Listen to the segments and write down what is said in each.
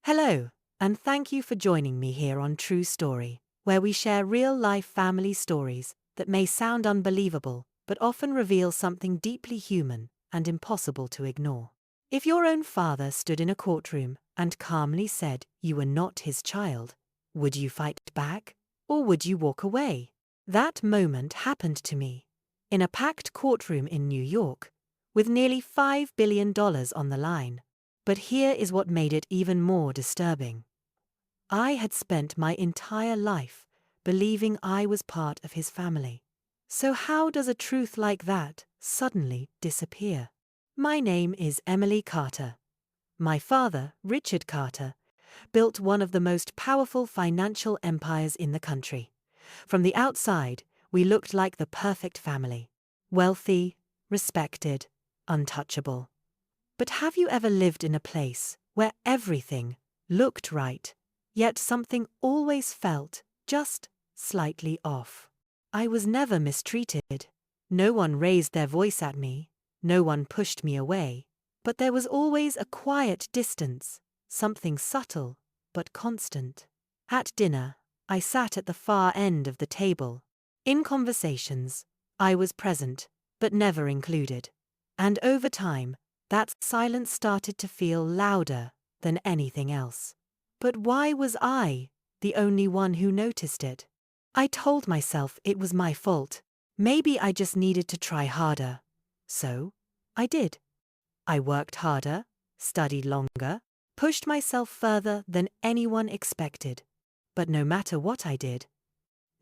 Hello, and thank you for joining me here on True Story, where we share real-life family stories that may sound unbelievable but often reveal something deeply human and impossible to ignore. If your own father stood in a courtroom and calmly said you were not his child, would you fight back, or would you walk away? That moment happened to me, in a packed courtroom in New York, with nearly $5 billion on the line. But here is what made it even more disturbing. I had spent my entire life believing I was part of his family. So how does a truth like that suddenly disappear? My name is Emily Carter. My father, Richard Carter, built one of the most powerful financial empires in the country. From the outside, we looked like the perfect family. Wealthy, respected, untouchable. But have you ever lived in a place where everything looked right, yet something always felt just slightly off? I was never mistreated. No one raised their voice at me. No one pushed me away. But there was always a quiet distance, something subtle but constant. At dinner, I sat at the far end of the table. In conversations, I was present, but never included. And over time, that silence started to feel louder than anything else. But why was I the only one who noticed it? I told myself it was my fault. Maybe I just needed to try harder. So, I did. I worked harder, studied longer, pushed myself further than anyone expected. But no matter what I did,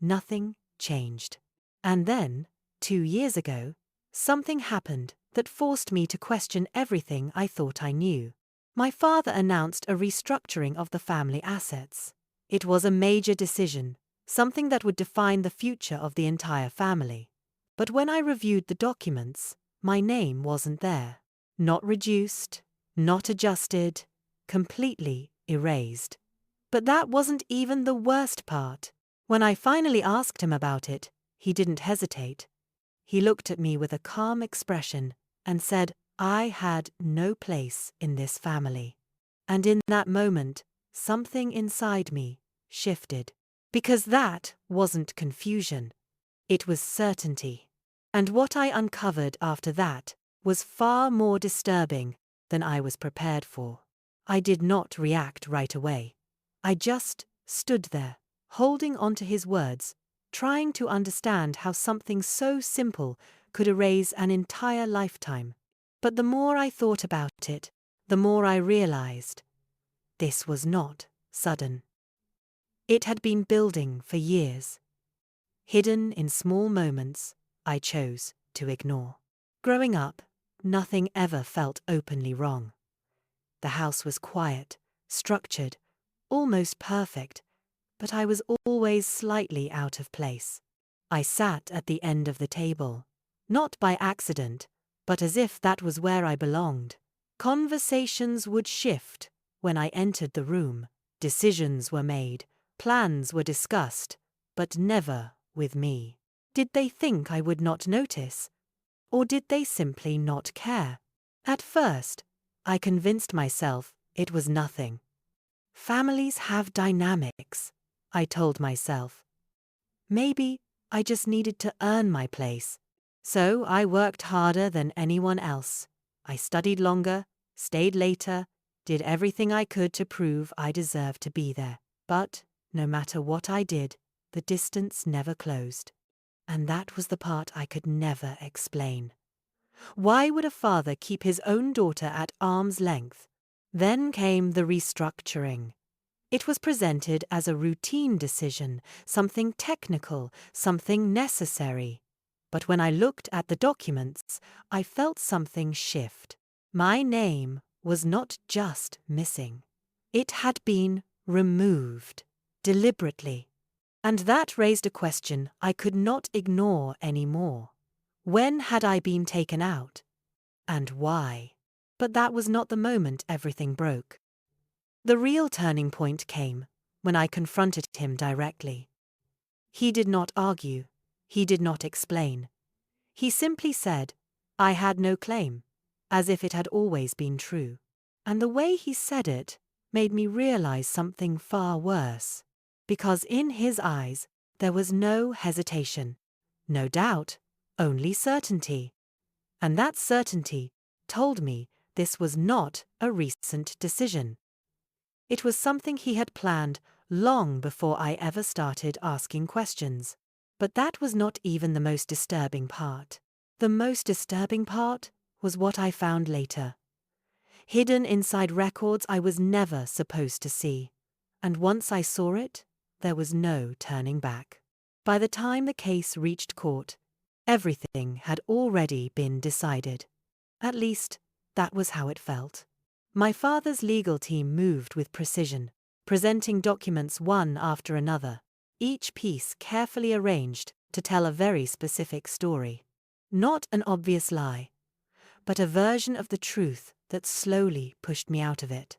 nothing changed. And then, 2 years ago, something happened that forced me to question everything I thought I knew. My father announced a restructuring of the family assets. It was a major decision, something that would define the future of the entire family. But when I reviewed the documents, my name wasn't there. Not reduced, not adjusted, completely erased. But that wasn't even the worst part. When I finally asked him about it, he didn't hesitate. He looked at me with a calm expression and said I had no place in this family. And in that moment, something inside me shifted. Because that wasn't confusion. It was certainty. And what I uncovered after that was far more disturbing than I was prepared for. I did not react right away. I just stood there, holding on to his words, trying to understand how something so simple could erase an entire lifetime. But the more I thought about it, the more I realized this was not sudden. It had been building for years, hidden in small moments I chose to ignore. Growing up, nothing ever felt openly wrong. The house was quiet, structured, almost perfect, but I was always slightly out of place. I sat at the end of the table, not by accident, but as if that was where I belonged. Conversations would shift when I entered the room. Decisions were made, plans were discussed, but never with me. Did they think I would not notice? Or did they simply not care? At first, I convinced myself it was nothing. Families have dynamics, I told myself. Maybe I just needed to earn my place. So I worked harder than anyone else. I studied longer, stayed later, did everything I could to prove I deserved to be there. But no matter what I did, the distance never closed. And that was the part I could never explain. Why would a father keep his own daughter at arm's length? Then came the restructuring. It was presented as a routine decision, something technical, something necessary. But when I looked at the documents, I felt something shift. My name was not just missing. It had been removed, deliberately. And that raised a question I could not ignore anymore. When had I been taken out? And why? But that was not the moment everything broke. The real turning point came when I confronted him directly. He did not argue. He did not explain. He simply said, I had no claim, as if it had always been true. And the way he said it made me realize something far worse. Because in his eyes, there was no hesitation, no doubt, only certainty. And that certainty told me this was not a recent decision. It was something he had planned long before I ever started asking questions. But that was not even the most disturbing part. The most disturbing part was what I found later. Hidden inside records I was never supposed to see. And once I saw it, there was no turning back. By the time the case reached court, everything had already been decided. At least, that was how it felt. My father's legal team moved with precision, presenting documents one after another, each piece carefully arranged to tell a very specific story. Not an obvious lie, but a version of the truth that slowly pushed me out of it.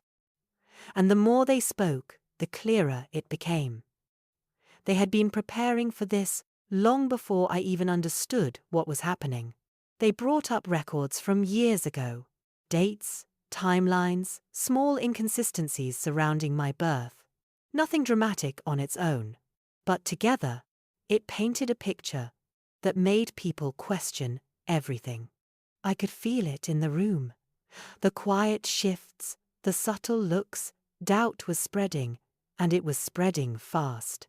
And the more they spoke, the clearer it became. They had been preparing for this long before I even understood what was happening. They brought up records from years ago, dates, timelines, small inconsistencies surrounding my birth. Nothing dramatic on its own, but together, it painted a picture that made people question everything. I could feel it in the room. The quiet shifts, the subtle looks, doubt was spreading, and it was spreading fast.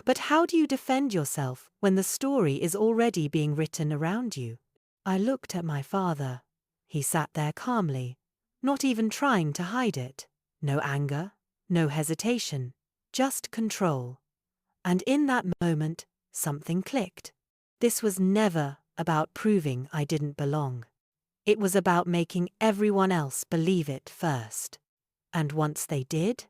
But how do you defend yourself when the story is already being written around you? I looked at my father. He sat there calmly, not even trying to hide it. No anger, no hesitation, just control. And in that moment, something clicked. This was never about proving I didn't belong. It was about making everyone else believe it first. And once they did,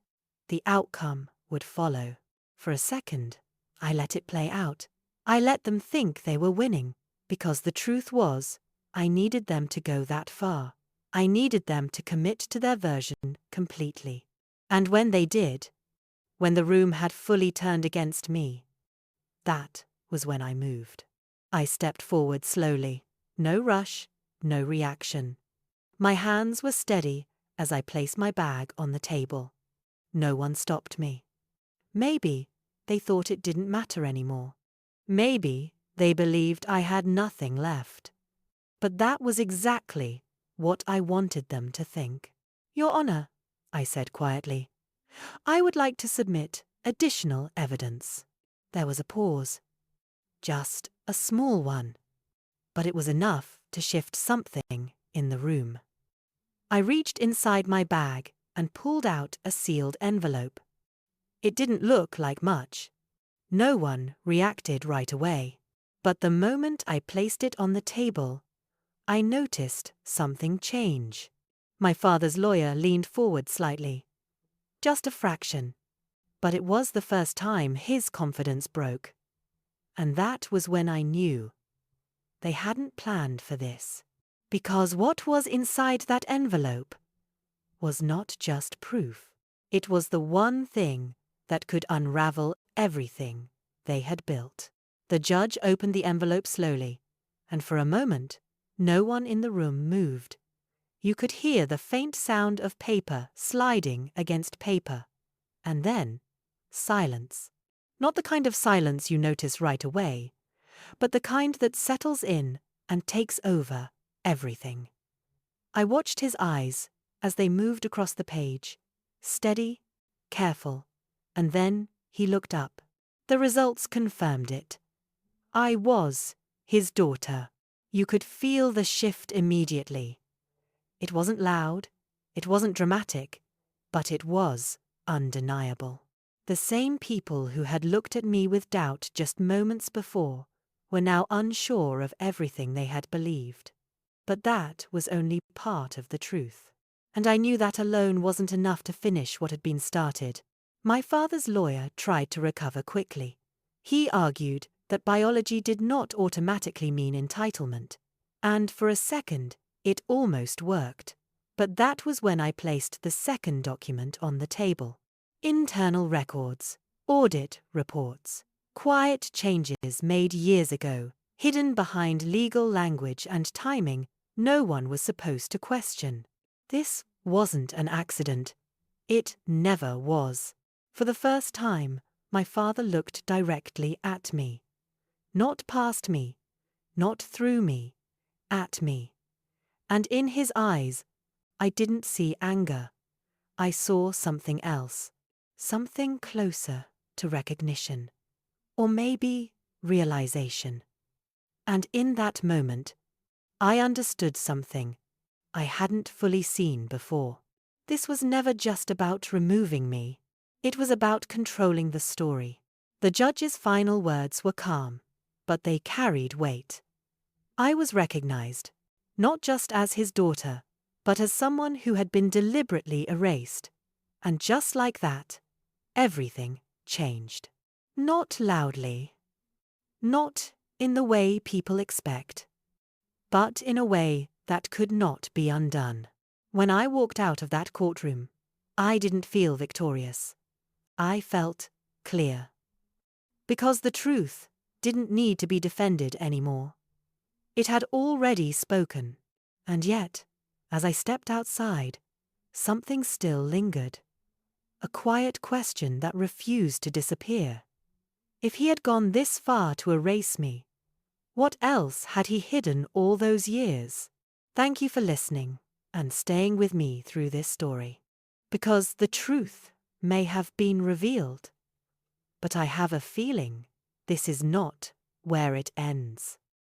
the outcome would follow. For a second, I let it play out. I let them think they were winning, because the truth was, I needed them to go that far. I needed them to commit to their version completely. And when they did, when the room had fully turned against me, that was when I moved. I stepped forward slowly. No rush, no reaction. My hands were steady as I placed my bag on the table. No one stopped me. Maybe they thought it didn't matter anymore. Maybe they believed I had nothing left. But that was exactly what I wanted them to think. Your Honor, I said quietly, I would like to submit additional evidence. There was a pause. Just a small one. But it was enough to shift something in the room. I reached inside my bag and pulled out a sealed envelope. It didn't look like much. No one reacted right away. But the moment I placed it on the table, I noticed something change. My father's lawyer leaned forward slightly. Just a fraction. But it was the first time his confidence broke. And that was when I knew. They hadn't planned for this. Because what was inside that envelope was not just proof. It was the one thing that could unravel everything they had built. The judge opened the envelope slowly, and for a moment, no one in the room moved. You could hear the faint sound of paper sliding against paper. And then, silence. Not the kind of silence you notice right away, but the kind that settles in and takes over everything. I watched his eyes as they moved across the page, steady, careful, and then he looked up. The results confirmed it. I was his daughter. You could feel the shift immediately. It wasn't loud, it wasn't dramatic, but it was undeniable. The same people who had looked at me with doubt just moments before were now unsure of everything they had believed. But that was only part of the truth. And I knew that alone wasn't enough to finish what had been started. My father's lawyer tried to recover quickly. He argued that biology did not automatically mean entitlement. And for a second, it almost worked. But that was when I placed the second document on the table. Internal records, audit reports, quiet changes made years ago, hidden behind legal language and timing no one was supposed to question. This wasn't an accident. It never was. For the first time, my father looked directly at me. Not past me, not through me, at me. And in his eyes, I didn't see anger. I saw something else. Something closer to recognition. Or maybe realization. And in that moment, I understood something I hadn't fully seen before. This was never just about removing me. It was about controlling the story. The judge's final words were calm, but they carried weight. I was recognized, not just as his daughter, but as someone who had been deliberately erased. And just like that, everything changed. Not loudly. Not in the way people expect. But in a way that could not be undone. When I walked out of that courtroom, I didn't feel victorious. I felt clear. Because the truth didn't need to be defended anymore. It had already spoken. And yet, as I stepped outside, something still lingered. A quiet question that refused to disappear. If he had gone this far to erase me, what else had he hidden all those years? Thank you for listening and staying with me through this story. Because the truth may have been revealed, but I have a feeling this is not where it ends.